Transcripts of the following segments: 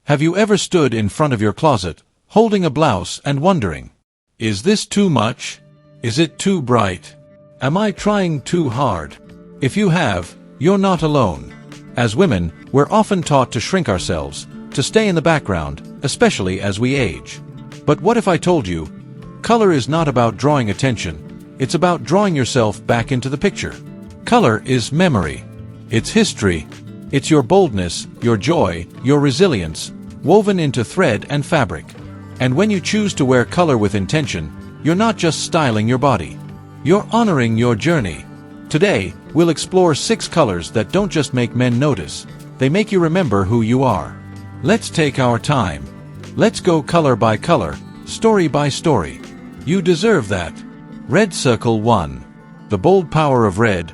Have you ever stood in front of your closet, holding a blouse and wondering, is this too much? Is it too bright? Am I trying too hard? If you have, you're not alone. As women, we're often taught to shrink ourselves, to stay in the background, especially as we age. But what if I told you, color is not about drawing attention, it's about drawing yourself back into the picture. Color is memory. It's history. It's your boldness, your joy, your resilience, woven into thread and fabric. And when you choose to wear color with intention, you're not just styling your body. You're honoring your journey. Today, we'll explore 6 colors that don't just make men notice, they make you remember who you are. Let's take our time. Let's go color by color, story by story. You deserve that. Red Circle 1. The bold power of red.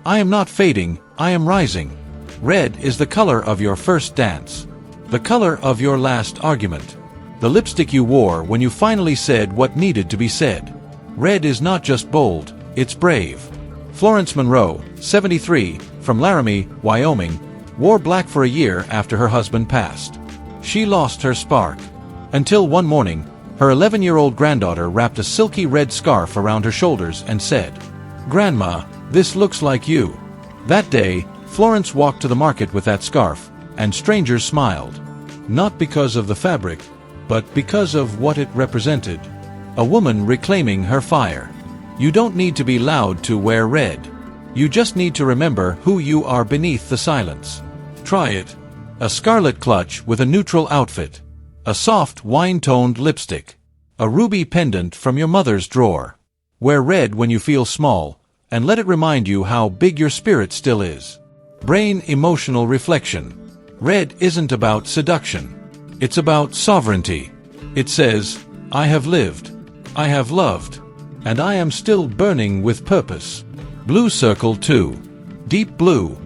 I am not fading, I am rising. Red is the color of your first dance. The color of your last argument. The lipstick you wore when you finally said what needed to be said. Red is not just bold, it's brave. Florence Monroe, 73, from Laramie, Wyoming, wore black for a year after her husband passed. She lost her spark. Until one morning, her 11-year-old granddaughter wrapped a silky red scarf around her shoulders and said, "Grandma, this looks like you." That day, Florence walked to the market with that scarf, and strangers smiled. Not because of the fabric, but because of what it represented. A woman reclaiming her fire. You don't need to be loud to wear red. You just need to remember who you are beneath the silence. Try it. A scarlet clutch with a neutral outfit. A soft wine-toned lipstick. A ruby pendant from your mother's drawer. Wear red when you feel small, and let it remind you how big your spirit still is. Brain emotional reflection. Red isn't about seduction. It's about sovereignty. It says, I have lived. I have loved. And I am still burning with purpose. Blue Circle 2. Deep blue.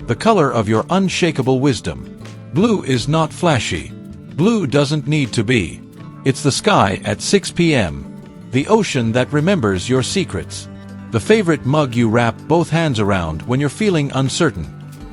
The color of your unshakable wisdom. Blue is not flashy. Blue doesn't need to be. It's the sky at 6 p.m. The ocean that remembers your secrets. The favorite mug you wrap both hands around when you're feeling uncertain.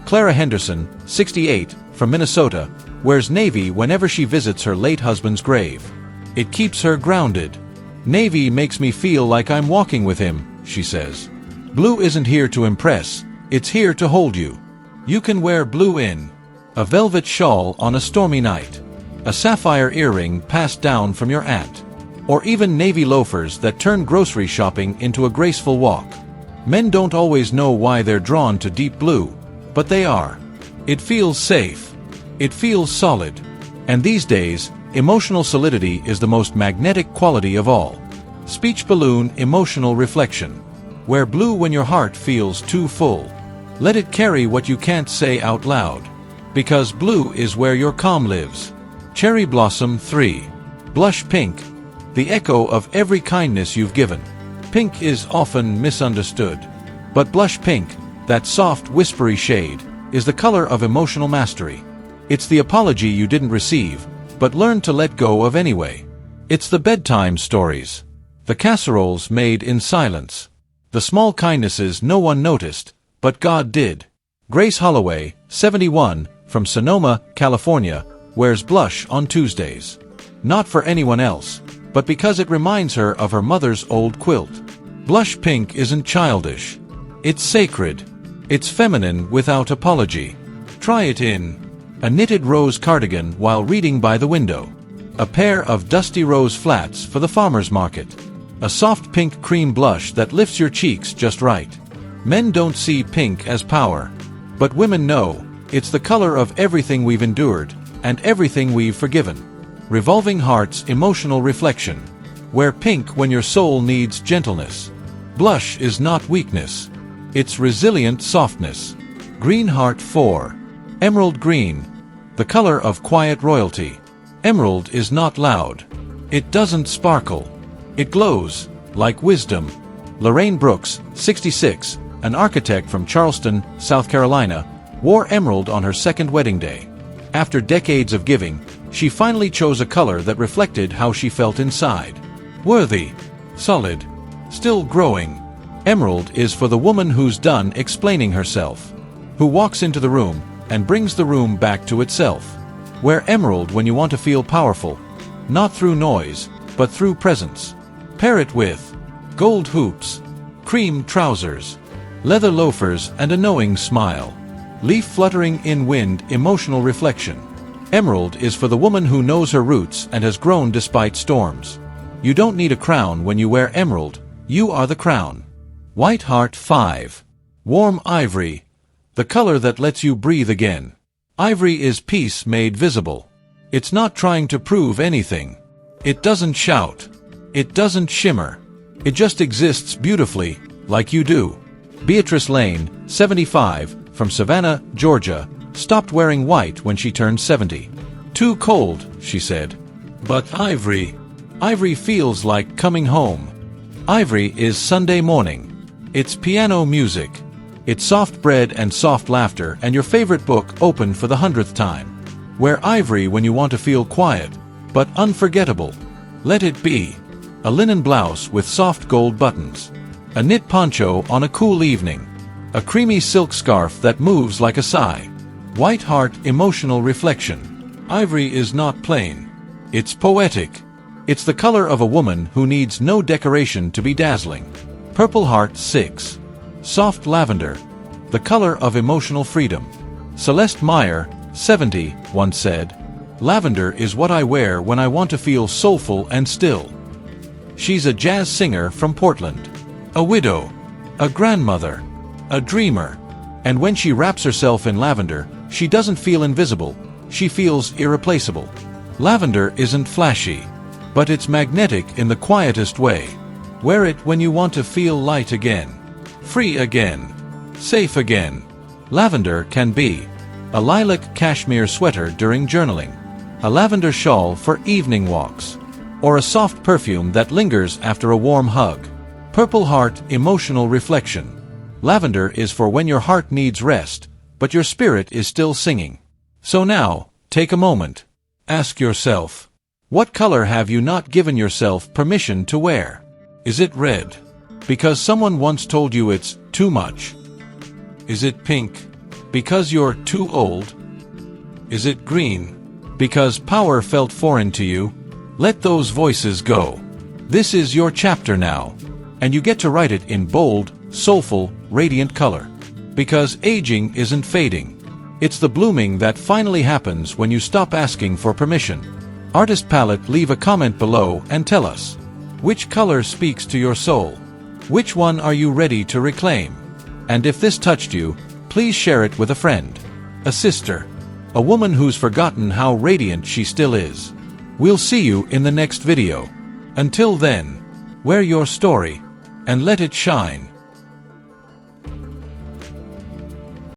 Clara Henderson, 68, from Minnesota, wears navy whenever she visits her late husband's grave. It keeps her grounded. Navy makes me feel like I'm walking with him, she says. Blue isn't here to impress, it's here to hold you. You can wear blue in a velvet shawl on a stormy night, a sapphire earring passed down from your aunt, or even navy loafers that turn grocery shopping into a graceful walk. Men don't always know why they're drawn to deep blue, but they are. It feels safe. It feels solid. And these days, emotional solidity is the most magnetic quality of all. Speech balloon emotional reflection. Wear blue when your heart feels too full. Let it carry what you can't say out loud. Because blue is where your calm lives. Cherry Blossom 3. Blush pink. The echo of every kindness you've given. Pink is often misunderstood. But blush pink, that soft, whispery shade, is the color of emotional mastery. It's the apology you didn't receive, but learned to let go of anyway. It's the bedtime stories. The casseroles made in silence. The small kindnesses no one noticed, but God did. Grace Holloway, 71, from Sonoma, California, wears blush on Tuesdays. Not for anyone else, but because it reminds her of her mother's old quilt. Blush pink isn't childish. It's sacred. It's feminine without apology. Try it in a knitted rose cardigan while reading by the window. A pair of dusty rose flats for the farmer's market. A soft pink cream blush that lifts your cheeks just right. Men don't see pink as power, but women know it's the color of everything we've endured and everything we've forgiven. Revolving Hearts emotional reflection. Wear pink when your soul needs gentleness. Blush is not weakness. It's resilient softness. Green Heart 4. Emerald green. The color of quiet royalty. Emerald is not loud. It doesn't sparkle. It glows, like wisdom. Lorraine Brooks, 66, an architect from Charleston, South Carolina, wore emerald on her second wedding day. After decades of giving, she finally chose a color that reflected how she felt inside. Worthy. Solid. Still growing. Emerald is for the woman who's done explaining herself. Who walks into the room and brings the room back to itself. Wear emerald when you want to feel powerful, not through noise, but through presence. Pair it with gold hoops, cream trousers, leather loafers, and a knowing smile. Leaf fluttering in wind, emotional reflection. Emerald is for the woman who knows her roots and has grown despite storms. You don't need a crown when you wear emerald, you are the crown. White Heart 5. Warm ivory, the color that lets you breathe again. Ivory is peace made visible. It's not trying to prove anything. It doesn't shout. It doesn't shimmer. It just exists beautifully, like you do. Beatrice Lane, 75, from Savannah, Georgia, stopped wearing white when she turned 70. Too cold, she said. But ivory feels like coming home. Ivory is Sunday morning. It's piano music. It's soft bread and soft laughter and your favorite book open for the 100th time. Wear ivory when you want to feel quiet, but unforgettable. Let it be. A linen blouse with soft gold buttons. A knit poncho on a cool evening. A creamy silk scarf that moves like a sigh. White Heart emotional reflection. Ivory is not plain. It's poetic. It's the color of a woman who needs no decoration to be dazzling. Purple Heart 6. Soft lavender, the color of emotional freedom. Celeste Meyer, 70, once said, "Lavender is what I wear when I want to feel soulful and still." She's a jazz singer from Portland. A widow. A grandmother. A dreamer. And when she wraps herself in lavender, she doesn't feel invisible, she feels irreplaceable. Lavender isn't flashy, but it's magnetic in the quietest way. Wear it when you want to feel light again. Free again. Safe again. Lavender can be a lilac cashmere sweater during journaling, a lavender shawl for evening walks, or a soft perfume that lingers after a warm hug. Purple Heart emotional reflection. Lavender is for when your heart needs rest, but your spirit is still singing. So now, take a moment. Ask yourself, what color have you not given yourself permission to wear? Is it red? Because someone once told you it's too much? Is it pink? Because you're too old? Is it green? Because power felt foreign to you? Let those voices go. This is your chapter now, and you get to write it in bold, soulful, radiant color. Because aging isn't fading. It's the blooming that finally happens when you stop asking for permission. Artist Palette, leave a comment below and tell us, which color speaks to your soul? Which one are you ready to reclaim? And if this touched you, please share it with a friend, a sister, a woman who's forgotten how radiant she still is. We'll see you in the next video. Until then, wear your story and let it shine.